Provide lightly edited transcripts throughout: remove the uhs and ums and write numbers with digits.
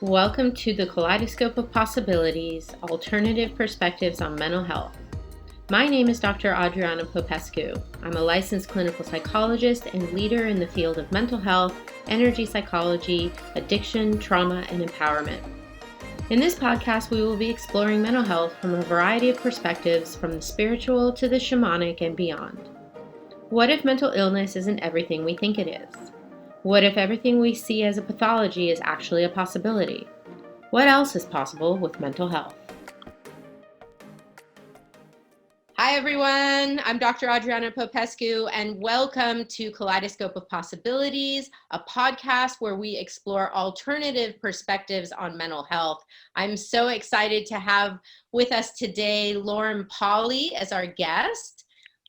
Welcome to the Kaleidoscope of Possibilities, Alternative Perspectives on Mental Health. My name is Dr. Adriana Popescu. I'm a licensed clinical psychologist and leader in the field of mental health, energy psychology, addiction, trauma, and empowerment. In this podcast, we will be exploring mental health from a variety of perspectives, from the spiritual to the shamanic and beyond. What if mental illness isn't everything we think it is? What if everything we see as a pathology is actually a possibility? What else is possible with mental health? Hi, everyone. I'm Dr. Adriana Popescu, and welcome to Kaleidoscope of Possibilities, a podcast where we explore alternative perspectives on mental health. I'm so excited to have with us today Lauren Pauly as our guest.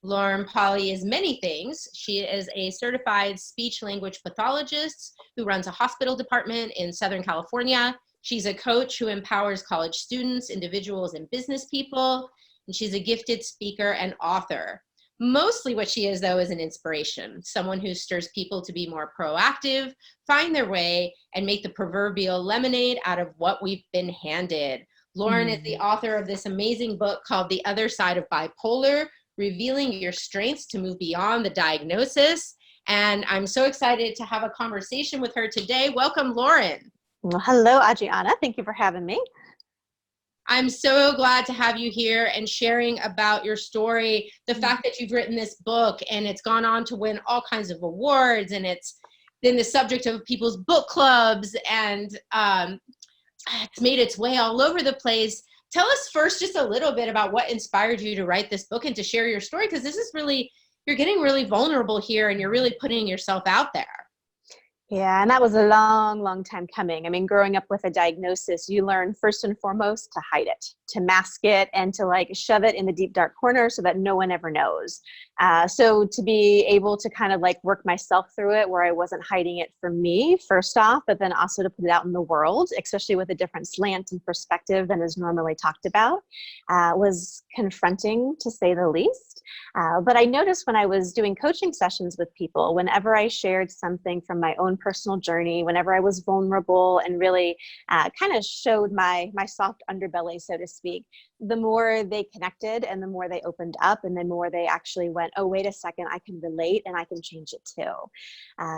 Lauren Pauly is many things. She is a certified speech-language pathologist who runs a hospital department in Southern California. She's a coach who empowers college students, individuals, and business people. And she's a gifted speaker and author. Mostly what she is, though, is an inspiration, someone who stirs people to be more proactive, find their way, and make the proverbial lemonade out of what we've been handed. Lauren is the author of this amazing book called The Other Side of Bipolar, Revealing Your Strengths to Move Beyond the Diagnosis. And I'm so excited to have a conversation with her today. Welcome, Lauren. Well, hello, Adriana. Thank you for having me. I'm so glad to have you here and sharing about your story, the fact that you've written this book and it's gone on to win all kinds of awards, and it's been the subject of people's book clubs, and it's made its way all over the place. Tell us first just a little bit about what inspired you to write this book and to share your story, because this is really, you're getting really vulnerable here and you're really putting yourself out there. Yeah, and that was a long, long time coming. I mean, growing up with a diagnosis, you learn first and foremost to hide it, to mask it, and to shove it in the deep, dark corner so that no one ever knows. So to be able to kind of work myself through it where I wasn't hiding it from me, first off, but then also to put it out in the world, especially with a different slant and perspective than is normally talked about, was confronting, to say the least. But I noticed when I was doing coaching sessions with people, whenever I shared something from my own personal journey, whenever I was vulnerable and really kind of showed my soft underbelly, so to speak, the more they connected and the more they opened up and the more they actually went, oh, wait a second, I can relate and I can change it too.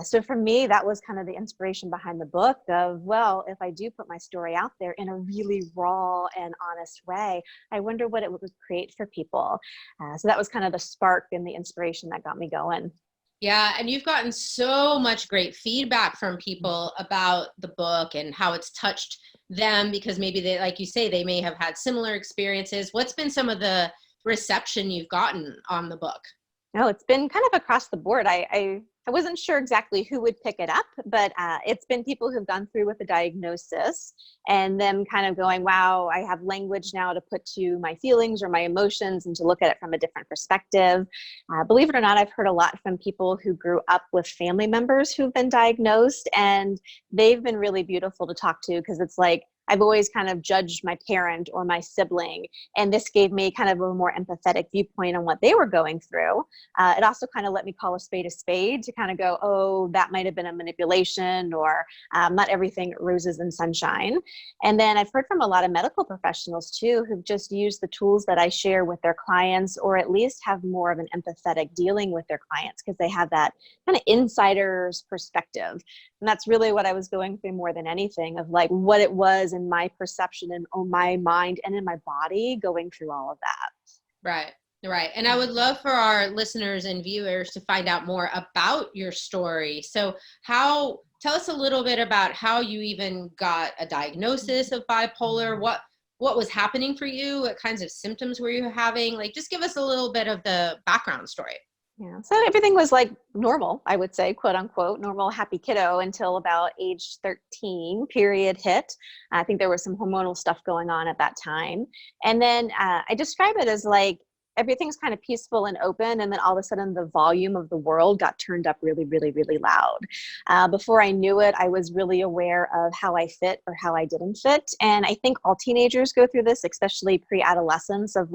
So for me, that was kind of the inspiration behind the book of, well, if I do put my story out there in a really raw and honest way, I wonder what it would create for people. So that was kind of the spark and the inspiration that got me going. Yeah, and you've gotten so much great feedback from people about the book and how it's touched them, because maybe they, like you say, they may have had similar experiences. What's been some of the reception you've gotten on the book? No, it's been kind of across the board. I wasn't sure exactly who would pick it up, but it's been people who've gone through with the diagnosis and them kind of going, wow, I have language now to put to my feelings or my emotions and to look at it from a different perspective. Believe it or not, I've heard a lot from people who grew up with family members who've been diagnosed, and they've been really beautiful to talk to, because it's like, I've always kind of judged my parent or my sibling, and this gave me kind of a more empathetic viewpoint on what they were going through. It also kind of let me call a spade to kind of go, oh, that might have been a manipulation, or not everything roses and sunshine. And then I've heard from a lot of medical professionals too, who've just used the tools that I share with their clients, or at least have more of an empathetic dealing with their clients, because they have that kind of insider's perspective. And that's really what I was going through more than anything, of what it was in my perception and my mind and in my body going through all of that. Right. And I would love for our listeners and viewers to find out more about your story. So tell us a little bit about how you even got a diagnosis of bipolar. What was happening for you? What kinds of symptoms were you having? Just give us a little bit of the background story. Yeah, so everything was normal, I would say, quote unquote, normal, happy kiddo, until about age 13, period hit. I think there was some hormonal stuff going on at that time. And then I describe it as everything's kind of peaceful and open, and then all of a sudden the volume of the world got turned up really, really, really loud. Before I knew it, I was really aware of how I fit or how I didn't fit. And I think all teenagers go through this, especially pre-adolescence, of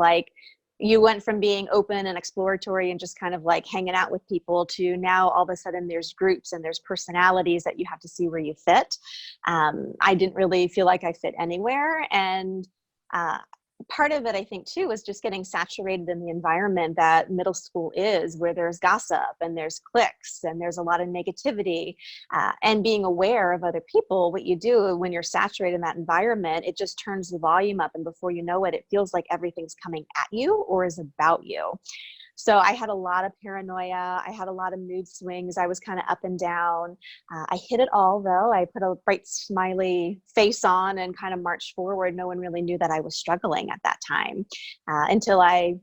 you went from being open and exploratory and just kind of like hanging out with people to now all of a sudden there's groups and there's personalities that you have to see where you fit. I didn't really feel like I fit anywhere. And part of it, I think, too, is just getting saturated in the environment that middle school is, where there's gossip and there's cliques and there's a lot of negativity, and being aware of other people. What you do when you're saturated in that environment, it just turns the volume up. And before you know it, it feels like everything's coming at you or is about you. So I had a lot of paranoia. I had a lot of mood swings. I was kind of up and down. I hid it all, though. I put a bright smiley face on and kind of marched forward. No one really knew that I was struggling at that time, until I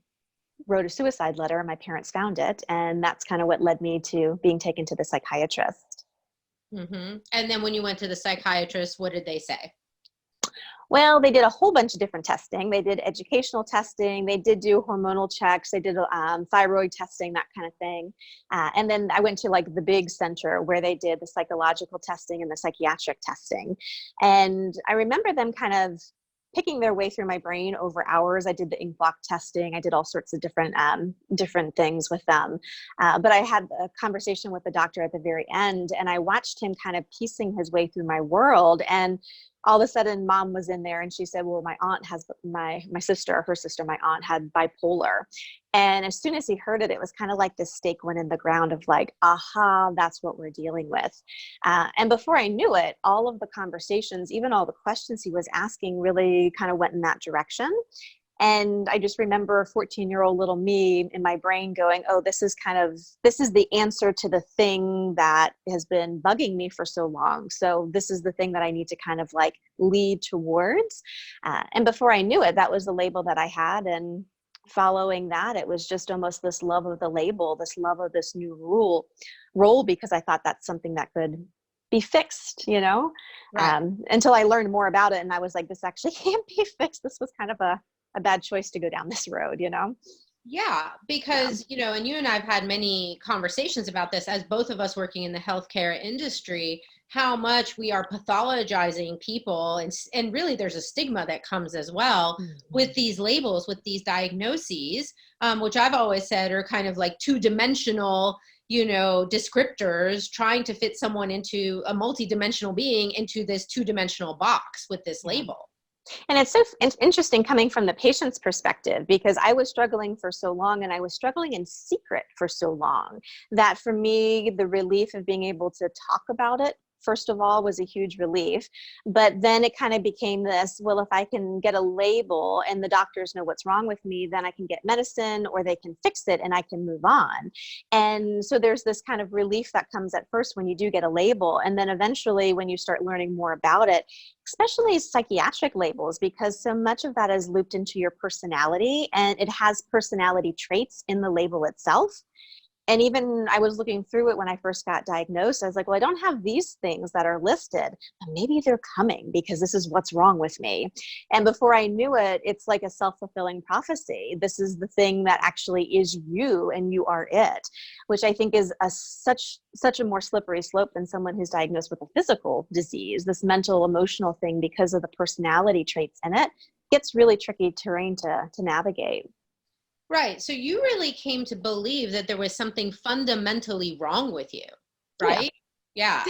wrote a suicide letter and my parents found it. And that's kind of what led me to being taken to the psychiatrist. Mm-hmm. And then when you went to the psychiatrist, what did they say? Well, they did a whole bunch of different testing. They did educational testing. They did do hormonal checks. They did thyroid testing, that kind of thing. And then I went to like the big center where they did the psychological testing and the psychiatric testing. And I remember them kind of picking their way through my brain over hours. I did the ink block testing. I did all sorts of different things with them. But I had a conversation with the doctor at the very end, and I watched him kind of piecing his way through my world. And all of a sudden, mom was in there and she said, well, my aunt has my sister, her sister, my aunt had bipolar. And as soon as he heard it, it was kind of like this stake went in the ground of like, aha, that's what we're dealing with. And before I knew it, all of the conversations, even all the questions he was asking really kind of went in that direction. And I just remember 14-year-old little me in my brain going, oh, this is the answer to the thing that has been bugging me for so long. So this is the thing that I need to kind of like lead towards. And before I knew it, that was the label that I had. And following that, it was just almost this love of the label, this love of this new role, because I thought that's something that could be fixed, Right. Until I learned more about it. And I was like, this actually can't be fixed. This was kind of a bad choice to go down this road, Yeah, because, and you and I have had many conversations about this as both of us working in the healthcare industry, how much we are pathologizing people. And really there's a stigma that comes as well with these labels, with these diagnoses, which I've always said are kind of like two-dimensional, descriptors trying to fit someone into a multi-dimensional being into this two-dimensional box with this label. And it's so interesting coming from the patient's perspective, because I was struggling for so long and I was struggling in secret for so long that for me, the relief of being able to talk about it, first of all, was a huge relief. But then it kind of became this, well, if I can get a label and the doctors know what's wrong with me, then I can get medicine or they can fix it and I can move on. And so there's this kind of relief that comes at first when you do get a label. And then eventually when you start learning more about it, especially psychiatric labels, because so much of that is looped into your personality and it has personality traits in the label itself. And even I was looking through it when I first got diagnosed. I was like, well, I don't have these things that are listed, but maybe they're coming because this is what's wrong with me. And before I knew it, it's like a self-fulfilling prophecy. This is the thing that actually is you and you are it, which I think is such a more slippery slope than someone who's diagnosed with a physical disease. This mental, emotional thing, because of the personality traits in it, gets really tricky terrain to navigate. Right. So you really came to believe that there was something fundamentally wrong with you, right? Yeah.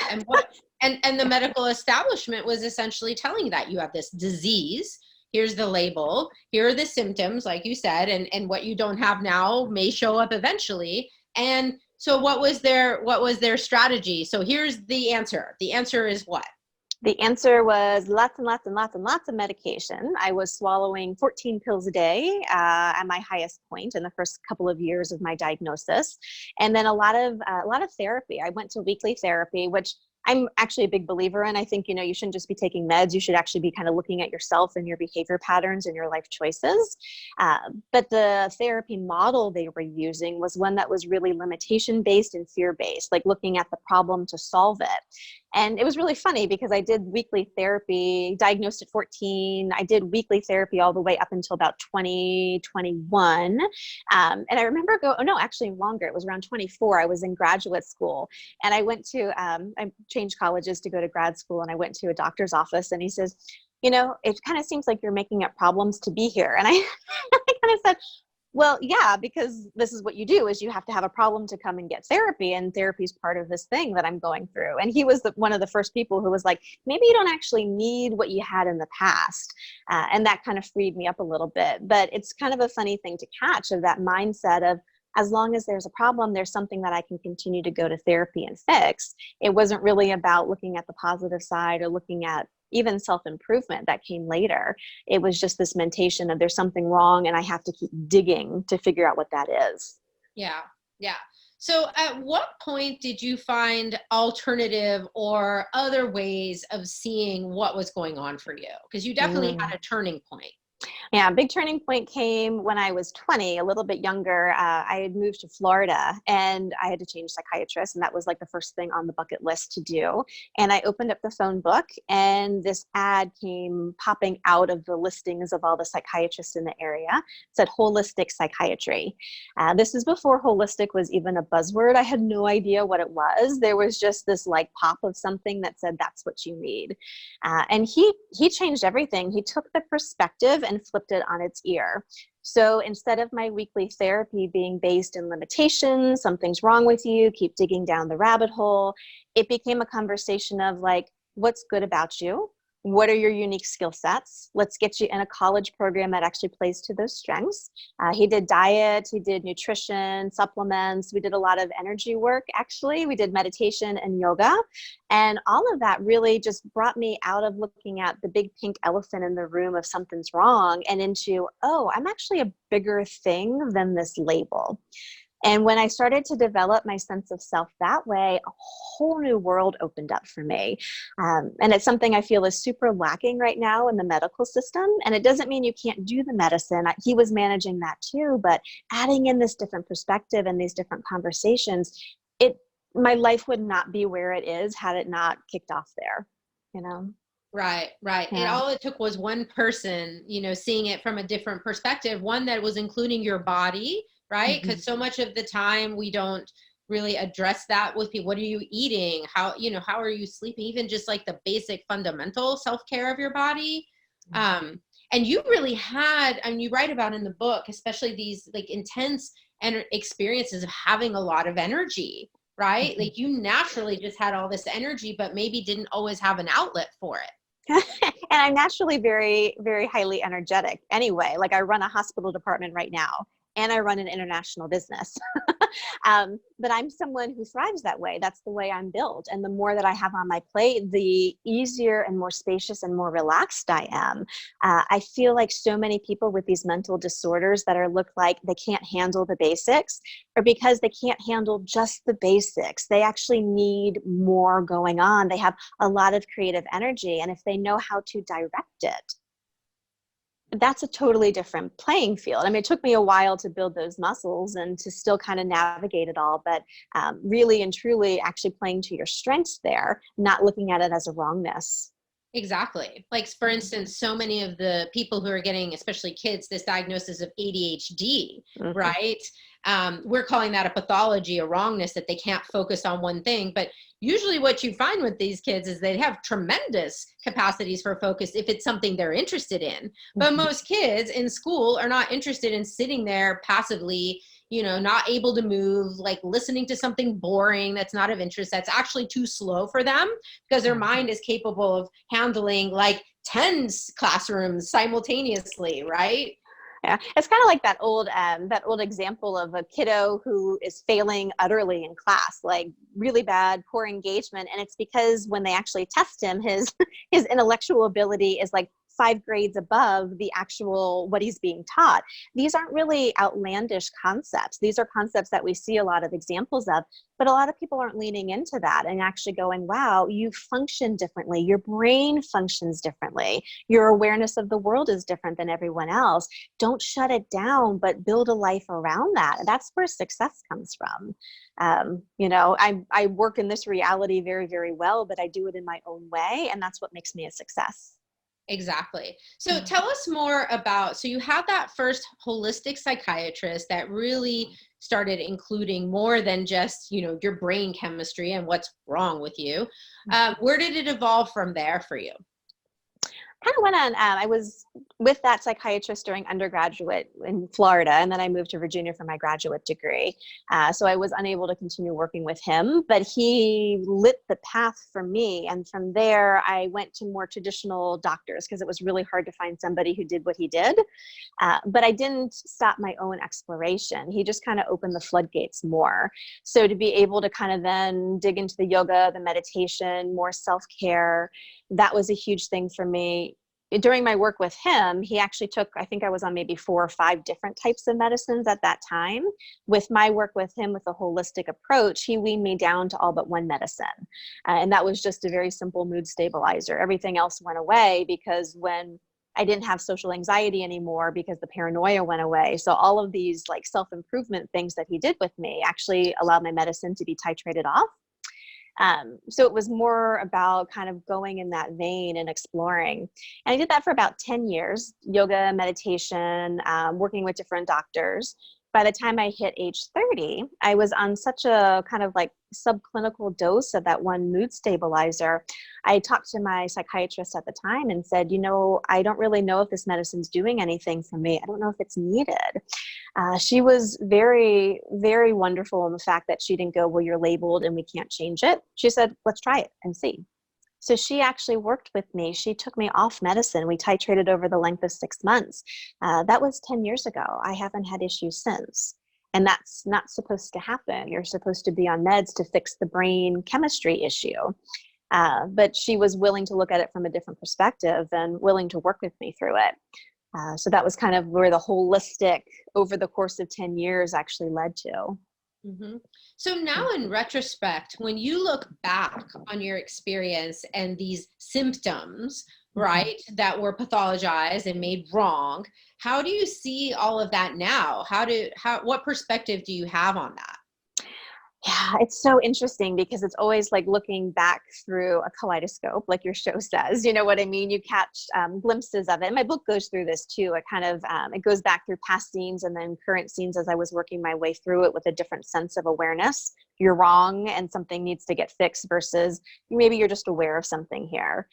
And and the medical establishment was essentially telling you that you have this disease. Here's the label. Here are the symptoms, like you said, and what you don't have now may show up eventually. And so what was their strategy? So here's the answer. The answer is what? The answer was lots and lots and lots and lots of medication. I was swallowing 14 pills a day at my highest point in the first couple of years of my diagnosis. And then a lot of therapy. I went to weekly therapy, which I'm actually a big believer in. I think, you shouldn't just be taking meds. You should actually be kind of looking at yourself and your behavior patterns and your life choices. But the therapy model they were using was one that was really limitation-based and fear-based, like looking at the problem to solve it. And it was really funny because I did weekly therapy, diagnosed at 14. I did weekly therapy all the way up until about 2021. And I remember actually longer. It was around 24. I was in graduate school and I went to, I changed colleges to go to grad school, and I went to a doctor's office and he says, it kind of seems like you're making up problems to be here. And I kind of said, Well, yeah, because this is what you do is you have to have a problem to come and get therapy, and therapy is part of this thing that I'm going through. And he was one of the first people who was like, maybe you don't actually need what you had in the past. And that kind of freed me up a little bit. But it's kind of a funny thing to catch, of that mindset of, as long as there's a problem, there's something that I can continue to go to therapy and fix. It wasn't really about looking at the positive side or looking at even self-improvement. That came later. It was just this mentation of, there's something wrong and I have to keep digging to figure out what that is. Yeah. Yeah. So at what point did you find alternative or other ways of seeing what was going on for you? Because you definitely had a turning point. Yeah, big turning point came when I was 20, a little bit younger. I had moved to Florida and I had to change psychiatrists, and that was like the first thing on the bucket list to do. And I opened up the phone book, and this ad came popping out of the listings of all the psychiatrists in the area. It said holistic psychiatry. This is before holistic was even a buzzword. I had no idea what it was. There was just this like pop of something that said, that's what you need. And he changed everything. He took the perspective and flipped it on its ear. So instead of my weekly therapy being based in limitations, something's wrong with you, keep digging down the rabbit hole, it became a conversation of like, what's good about you? What are your unique skill sets? Let's get you in a college program that actually plays to those strengths. He did diet, he did nutrition, supplements. We did a lot of energy work, actually. We did meditation and yoga. And all of that really just brought me out of looking at the big pink elephant in the room of something's wrong and into, oh, I'm actually a bigger thing than this label. And when I started to develop my sense of self that way, a whole new world opened up for me. And it's something I feel is super lacking right now in the medical system. And it doesn't mean you can't do the medicine. He was managing that too, but adding in this different perspective and these different conversations, my life would not be where it is had it not kicked off there, you know? Right, right. Yeah. And all it took was one person, seeing it from a different perspective, one that was including your body, right? Because so much of the time we don't really address that with people. What are you eating? How are you sleeping? Even just like the basic fundamental self-care of your body. And you really had, and you write about in the book, especially these like intense experiences of having a lot of energy, right? Like you naturally just had all this energy, but maybe didn't always have an outlet for it. And I'm naturally very, very highly energetic anyway. Like I run a hospital department right now, and I run an international business. But I'm someone who thrives that way. That's the way I'm built. And the more that I have on my plate, the easier and more spacious and more relaxed I am. I feel like so many people with these mental disorders that look like they can't handle the basics, or because they can't handle just the basics. They actually need more going on. They have a lot of creative energy. And if they know how to direct it, that's a totally different playing field. I mean, it took me a while to build those muscles and to still kind of navigate it all, but really and truly actually playing to your strengths there, not looking at it as a wrongness. Exactly. Like, for instance, so many of the people who are getting, especially kids, this diagnosis of ADHD, right? We're calling that a pathology, a wrongness, that they can't focus on one thing. But usually what you find with these kids is they have tremendous capacities for focus if it's something they're interested in. But most kids in school are not interested in sitting there passively, not able to move, like listening to something boring that's not of interest, that's actually too slow for them, because their mind is capable of handling like 10 classrooms simultaneously, right? Yeah, it's kind of like that old example of a kiddo who is failing utterly in class, like really bad, poor engagement, and it's because when they actually test him, his intellectual ability is like 5 grades above the actual what he's being taught. These aren't really outlandish concepts. These are concepts that we see a lot of examples of, but a lot of people aren't leaning into that and actually going, wow, you function differently. Your brain functions differently. Your awareness of the world is different than everyone else. Don't shut it down, but build a life around that. And that's where success comes from. I work in this reality very, very well, but I do it in my own way. And that's what makes me a success. Exactly. So tell us more about, so you had that first holistic psychiatrist that really started including more than just, your brain chemistry and what's wrong with you. Where did it evolve from there for you? kind of went on, I was with that psychiatrist during undergraduate in Florida, and then I moved to Virginia for my graduate degree. So I was unable to continue working with him, but he lit the path for me. And from there, I went to more traditional doctors because it was really hard to find somebody who did what he did. But I didn't stop my own exploration. He just kind of opened the floodgates more. So to be able to kind of then dig into the yoga, the meditation, more self-care, that was a huge thing for me. During my work with him, he actually took, I think I was on maybe 4 or 5 different types of medicines at that time. With my work with him with a holistic approach, he weaned me down to all but one medicine. And that was just a very simple mood stabilizer. Everything else went away because when I didn't have social anxiety anymore because the paranoia went away. So all of these like self-improvement things that he did with me actually allowed my medicine to be titrated off. So it was more about kind of going in that vein and exploring. And I did that for about 10 years, yoga, meditation, working with different doctors. By the time I hit age 30, I was on such a kind of like subclinical dose of that one mood stabilizer. I talked to my psychiatrist at the time and said, you know, I don't really know if this medicine's doing anything for me. I don't know if it's needed. She was very, very wonderful in the fact that she didn't go, well, you're labeled and we can't change it. She said, let's try it and see. So she actually worked with me. She took me off medicine. We titrated over the length of 6 months. That was 10 years ago. I haven't had issues since. And that's not supposed to happen. You're supposed to be on meds to fix the brain chemistry issue. But she was willing to look at it from a different perspective and willing to work with me through it. So that was kind of where the holistic over the course of 10 years actually led to. Mm-hmm. So now in retrospect, when you look back on your experience and these symptoms, right, that were pathologized and made wrong, how do you see all of that now? What perspective do you have on that? Yeah, it's so interesting because it's always like looking back through a kaleidoscope, like your show says, you know what I mean? You catch glimpses of it. And my book goes through this too. It kind of, it goes back through past scenes and then current scenes as I was working my way through it with a different sense of awareness. You're wrong and something needs to get fixed versus maybe you're just aware of something here.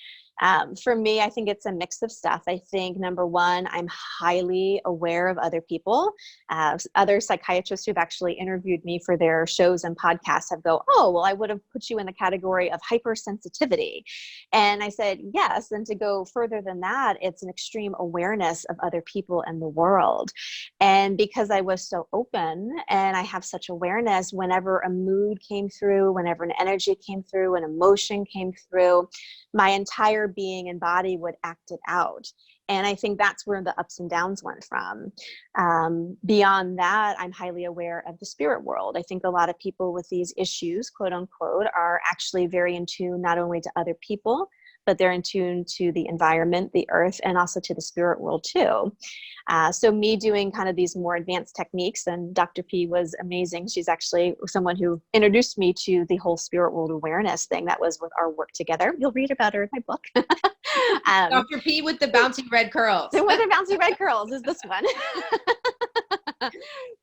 For me, I think it's a mix of stuff. I think number one, I'm highly aware of other people. Other psychiatrists who've actually interviewed me for their shows and podcasts have go, oh, well, I would have put you in the category of hypersensitivity. And I said, yes. And to go further than that, it's an extreme awareness of other people and the world. And because I was so open and I have such awareness, whenever a mood came through, whenever an energy came through, an emotion came through, my entire being and body would act it out. And I think that's where the ups and downs went from. Beyond that, I'm highly aware of the spirit world. I think a lot of people with these issues, quote unquote, are actually very in tune not only to other people, but they're in tune to the environment, the earth, and also to the spirit world too. So me doing kind of these more advanced techniques, and Dr. P was amazing. She's actually someone who introduced me to the whole spirit world awareness thing that was with our work together. You'll read about her in my book. Dr. P with the bouncy red curls. The one with the bouncy red curls is this one.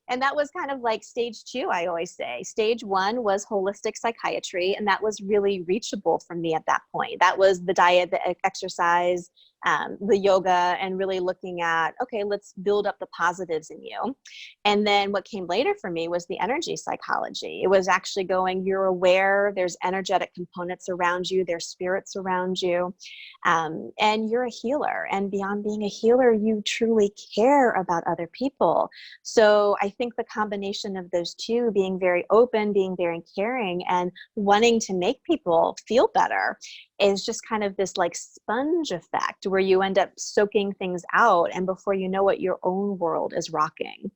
And that was kind of like stage 2, I always say. Stage 1 was holistic psychiatry, and that was really reachable for me at that point. That was the diet, the exercise, the yoga, and really looking at, okay, let's build up the positives in you. And then what came later for me was the energy psychology. It was actually going, you're aware, there's energetic components around you, there's spirits around you, and you're a healer. And beyond being a healer, you truly care about other people. So I think the combination of those two, being very open, being very caring, and wanting to make people feel better, is just kind of this like sponge effect where you end up soaking things out, and before you know it, your own world is rocking.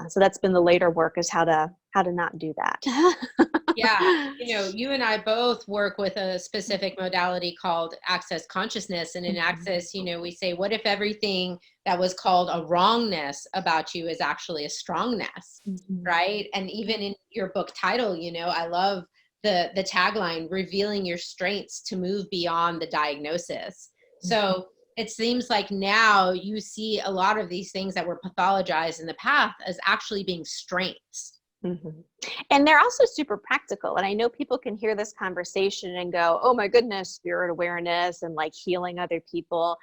So that's been the later work, is how to not do that. Yeah, you and I both work with a specific modality called access consciousness, and in access, we say, what if everything that was called a wrongness about you is actually a strongness, right? And even in your book title, I love the tagline, revealing your strengths to move beyond the diagnosis. So it seems like now you see a lot of these things that were pathologized in the past as actually being strengths. Mhm. And they're also super practical. And I know people can hear this conversation and go, oh my goodness, spirit awareness and like healing other people.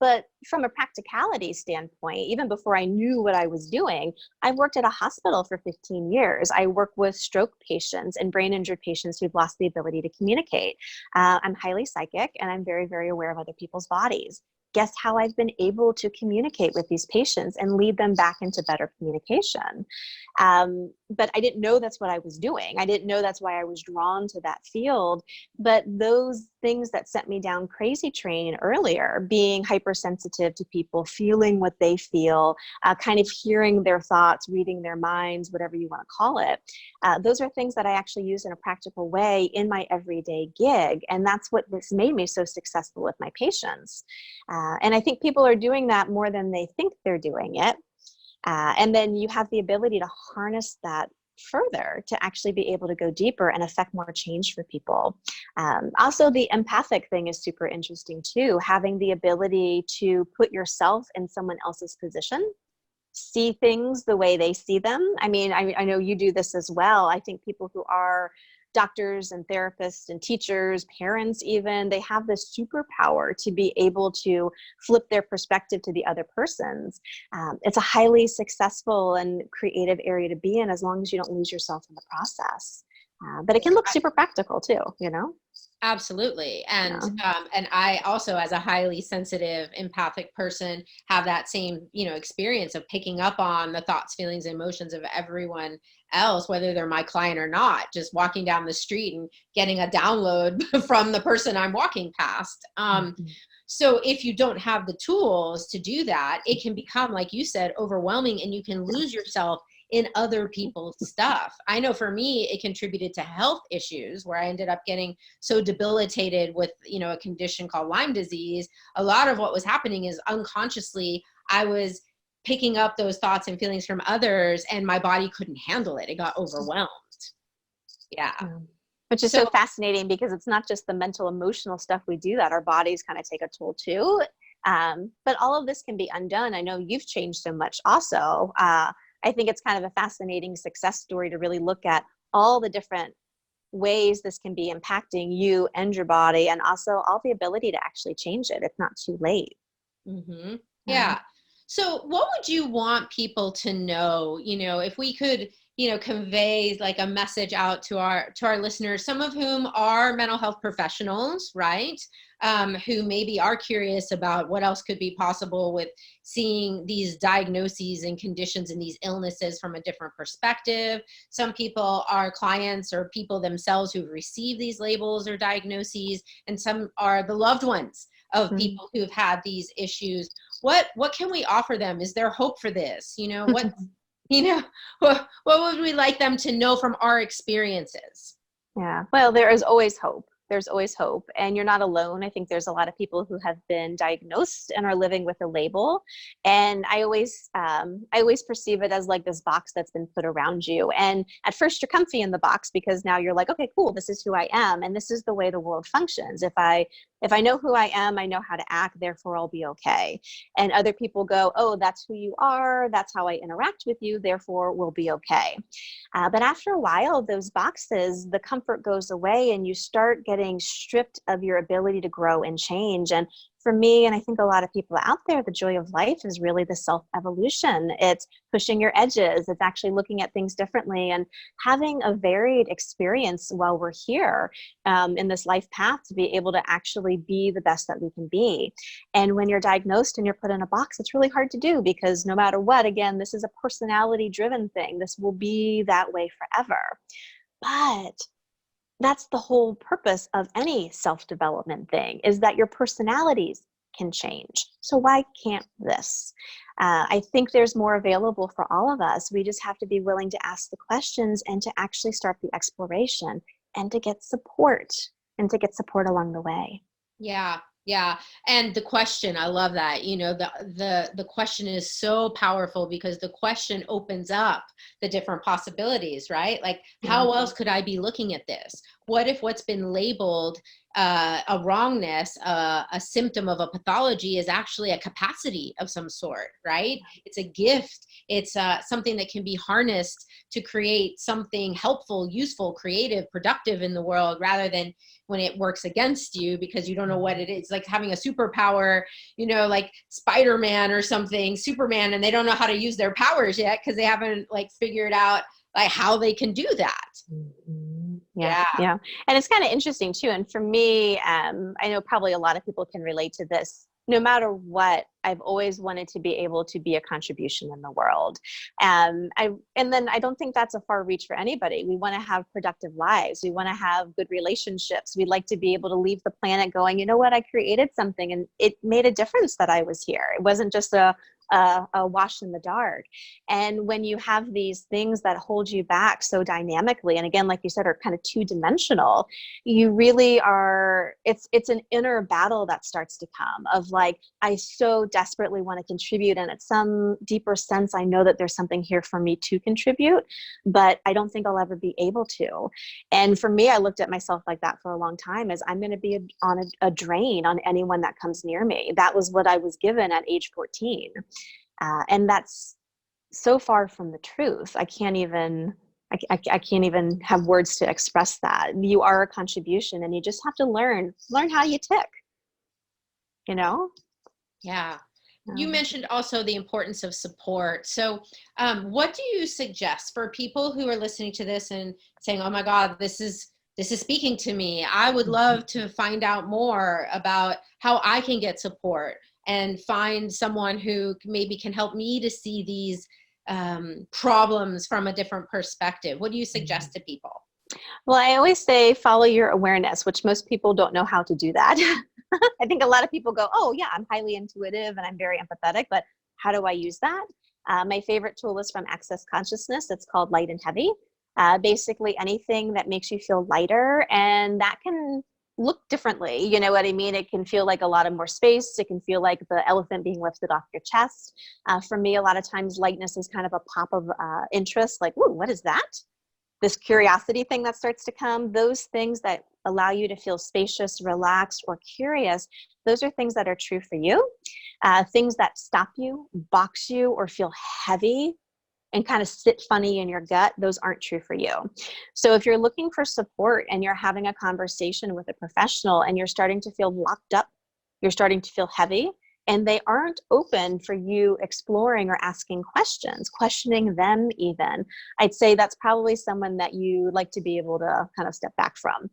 But from a practicality standpoint, even before I knew what I was doing, I worked at a hospital for 15 years. I work with stroke patients and brain injured patients who've lost the ability to communicate. I'm highly psychic and I'm very, very aware of other people's bodies. Guess how I've been able to communicate with these patients and lead them back into better communication. But I didn't know that's what I was doing. I didn't know that's why I was drawn to that field. But those things that sent me down crazy train earlier, being hypersensitive to people, feeling what they feel, kind of hearing their thoughts, reading their minds, whatever you want to call it, those are things that I actually use in a practical way in my everyday gig. And that's what this made me so successful with my patients. And I think people are doing that more than they think they're doing it. And then you have the ability to harness that further to actually be able to go deeper and affect more change for people. Also, the empathic thing is super interesting too, having the ability to put yourself in someone else's position, see things the way they see them. I mean, I know you do this as well. I think people who are doctors and therapists and teachers, parents even, they have this superpower to be able to flip their perspective to the other person's. It's a highly successful and creative area to be in as long as you don't lose yourself in the process. But it can look super practical too, you know? Absolutely. Yeah. And I also, as a highly sensitive, empathic person, have that same, experience of picking up on the thoughts, feelings, and emotions of everyone else, whether they're my client or not, just walking down the street and getting a download from the person I'm walking past. Mhm. So if you don't have the tools to do that, it can become, like you said, overwhelming, and you can lose yourself in other people's stuff. I know for me, it contributed to health issues where I ended up getting so debilitated with, a condition called Lyme disease. A lot of what was happening is unconsciously I was picking up those thoughts and feelings from others, and my body couldn't handle it. It got overwhelmed. Yeah. Yeah. Which is So so fascinating because it's not just the mental, emotional stuff we do that our bodies kind of take a toll too. But all of this can be undone. I know you've changed so much also. I think it's kind of a fascinating success story to really look at all the different ways this can be impacting you and your body, and also all the ability to actually change it. It's not too late. mhm. Yeah. Yeah. So what would you want people to know, if we could, convey like a message out to our listeners, some of whom are mental health professionals, right? Who maybe are curious about what else could be possible with seeing these diagnoses and conditions and these illnesses from a different perspective. Some people are clients or people themselves who've received these labels or diagnoses, and some are the loved ones of Mm. people who've had these issues. What can we offer them? Is there hope for this? You know, what would we like them to know from our experiences? Yeah. Well, there is always hope. There's always hope. And you're not alone. I think there's a lot of people who have been diagnosed and are living with a label. And I always perceive it as like this box that's been put around you. And at first you're comfy in the box because now you're like, okay, cool, this is who I am. And this is the way the world functions. If I know who I am, I know how to act, therefore I'll be okay. And other people go, oh, that's who you are. That's how I interact with you. Therefore we'll be okay. But after a while, those boxes, the comfort goes away and you start getting stripped of your ability to grow and change. And for me, and I think a lot of people out there, the joy of life is really the self-evolution. It's pushing your edges. It's actually looking at things differently and having a varied experience while we're here in this life path to be able to actually be the best that we can be. And when you're diagnosed and you're put in a box, it's really hard to do because no matter what, again, this is a personality driven thing. This will be that way forever. But that's the whole purpose of any self-development thing, is that your personalities can change. So why can't this? I think there's more available for all of us. We just have to be willing to ask the questions and to actually start the exploration and to get support along the way. Yeah. Yeah. And the question, I love that. The question is so powerful because the question opens up the different possibilities, right? Like, Yeah. how else could I be looking at this? what if what's been labeled a wrongness, a symptom of a pathology is actually a capacity of some sort, right? It's a gift. It's something that can be harnessed to create something helpful, useful, creative, productive in the world, rather than when it works against you because you don't know what it is. It's like having a superpower, you know, like Spider-Man or something, Superman, and they don't know how to use their powers yet because they haven't like figured out like how they can do that. Yeah. And it's kind of interesting too. And for me, I know probably a lot of people can relate to this. No matter what, I've always wanted to be able to be a contribution in the world. And then I don't think that's a far reach for anybody. We want to have productive lives. We want to have good relationships. We'd like to be able to leave the planet going, you know what, I created something and it made a difference that I was here. It wasn't just a wash in the dark. And when you have these things that hold you back so dynamically, and again, like you said, are kind of two-dimensional, you really are, it's an inner battle that starts to come of like, I so desperately want to contribute. And at some deeper sense, I know that there's something here for me to contribute, but I don't think I'll ever be able to. And for me, I looked at myself like that for a long time as I'm going to be on a drain on anyone that comes near me. That was what I was given at age 14. And that's so far from the truth. I can't even have words to express that. You are a contribution and you just have to learn how you tick, you know? Yeah. You mentioned also the importance of support. So what do you suggest for people who are listening to this and saying, oh my God, this is speaking to me. I would love to find out more about how I can get support and find someone who maybe can help me to see these problems from a different perspective. What do you suggest to people? Well, I always say follow your awareness, which most people don't know how to do that. I think a lot of people go, oh yeah, I'm highly intuitive and I'm very empathetic, but how do I use that? My favorite tool is from Access Consciousness. It's called Light and Heavy. Basically anything that makes you feel lighter, and that can look differently. You know what I mean? It can feel like a lot of more space. It can feel like the elephant being lifted off your chest. For me, a lot of times lightness is kind of a pop of interest, like, ooh, what is that? This curiosity thing that starts to come, those things that allow you to feel spacious, relaxed, or curious, those are things that are true for you. Things that stop you, box you, or feel heavy and kind of sit funny in your gut, those aren't true for you. So if you're looking for support and you're having a conversation with a professional and you're starting to feel locked up, you're starting to feel heavy, and they aren't open for you exploring or asking questions, questioning them even, I'd say that's probably someone that you like to be able to kind of step back from.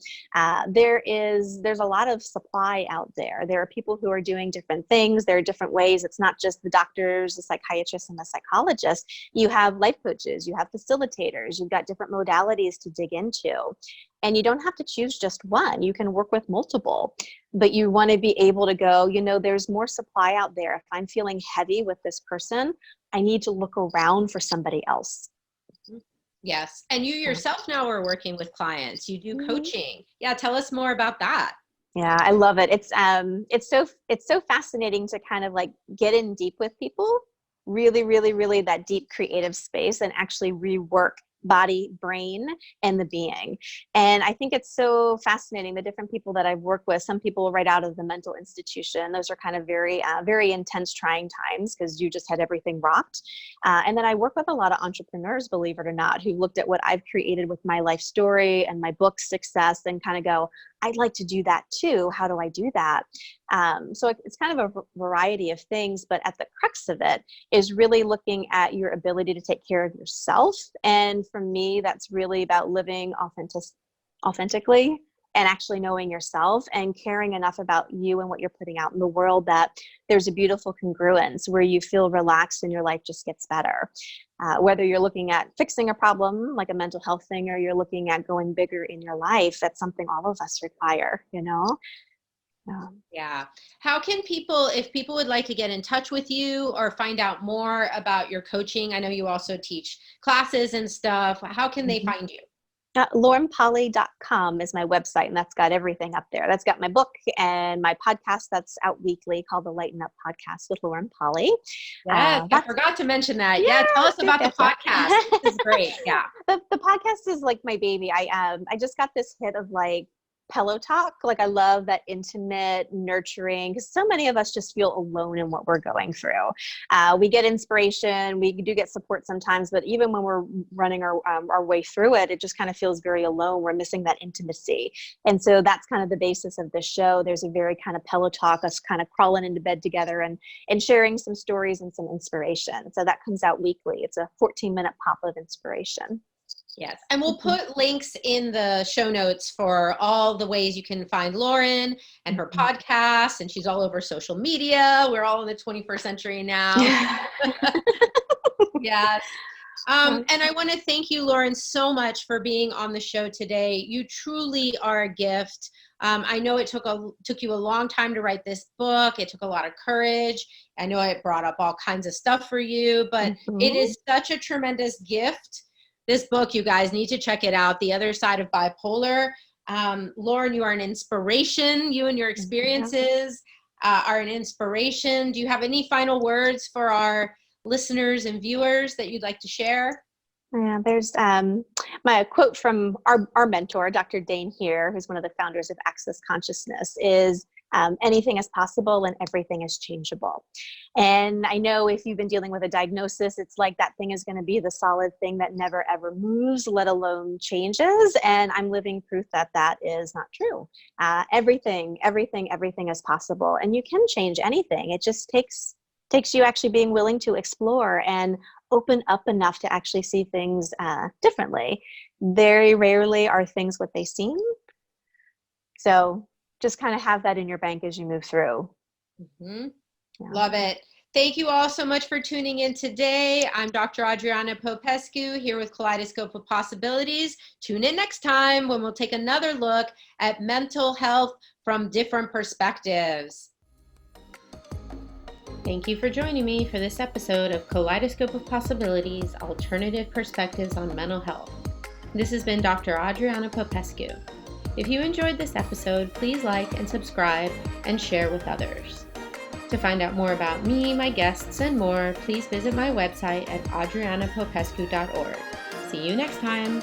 There's a lot of supply out there. There are people who are doing different things. There are different ways. It's not just the doctors, the psychiatrists, and the psychologists. You have life coaches, you have facilitators, you've got different modalities to dig into. And you don't have to choose just one. You can work with multiple, but you want to be able to go, you know, there's more supply out there. If I'm feeling heavy with this person, I need to look around for somebody else. Yes. And you yourself now are working with clients. You do coaching. Yeah. Tell us more about that. Yeah, I love it. It's so fascinating to kind of like get in deep with people, really, really, really that deep creative space, and actually rework body, brain, and the being. And I think it's so fascinating, the different people that I've worked with. Some people right out of the mental institution. Those are kind of very, very intense, trying times because you just had everything rocked. And then I work with a lot of entrepreneurs, believe it or not, who looked at what I've created with my life story and my book success and kind of go, I'd like to do that too. How do I do that? So it's kind of a variety of things, but at the crux of it is really looking at your ability to take care of yourself. And for me, that's really about living authentically and actually knowing yourself and caring enough about you and what you're putting out in the world that there's a beautiful congruence where you feel relaxed and your life just gets better. Whether you're looking at fixing a problem like a mental health thing, or you're looking at going bigger in your life, that's something all of us require, you know? Yeah. How can people, if people would like to get in touch with you or find out more about your coaching, I know you also teach classes and stuff, how can they find you? laurenpolly.com is my website, and that's got everything up there. That's got my book and my podcast that's out weekly called the Lighten Up Podcast with Lauren Polly. Yes, I forgot to mention that. Yeah, tell us about the podcast. This is great. Yeah. The podcast is like my baby. I just got this hit of like pillow talk. Like I love that intimate, nurturing, because so many of us just feel alone in what we're going through. We get inspiration, we do get support sometimes, but even when we're running our way through it, it just kind of feels very alone. We're missing that intimacy. And so that's kind of the basis of the show. There's a very kind of pillow talk, us kind of crawling into bed together and sharing some stories and some inspiration. So that comes out weekly. It's a 14-minute pop of inspiration. Yes. And we'll put links in the show notes for all the ways you can find Lauren and her podcast. And she's all over social media. We're all in the 21st century now. Yes. And I want to thank you, Lauren, so much for being on the show today. You truly are a gift. I know it took you a long time to write this book. It took a lot of courage. I know it brought up all kinds of stuff for you, but it is such a tremendous gift. This book, you guys need to check it out. The Other Side of Bipolar. Lauren, you are an inspiration. You and your experiences are an inspiration. Do you have any final words for our listeners and viewers that you'd like to share? Yeah, there's my quote from our mentor, Dr. Dane here, who's one of the founders of Access Consciousness, is anything is possible and everything is changeable. And I know if you've been dealing with a diagnosis, it's like that thing is going to be the solid thing that never ever moves, let alone changes. And I'm living proof that that is not true. Everything is possible, and you can change anything. It just takes you actually being willing to explore and open up enough to actually see things differently. Very rarely are things what they seem. So just kind of have that in your bank as you move through. Yeah. Love it. Thank you all so much for tuning in today. I'm Dr. Adriana Popescu here with Kaleidoscope of Possibilities. Tune in next time when we'll take another look at mental health from different perspectives. Thank you for joining me for this episode of Kaleidoscope of Possibilities, Alternative Perspectives on Mental Health. This has been Dr. Adriana Popescu. If you enjoyed this episode, please like and subscribe and share with others. To find out more about me, my guests, and more, please visit my website at adrianapopescu.org. See you next time.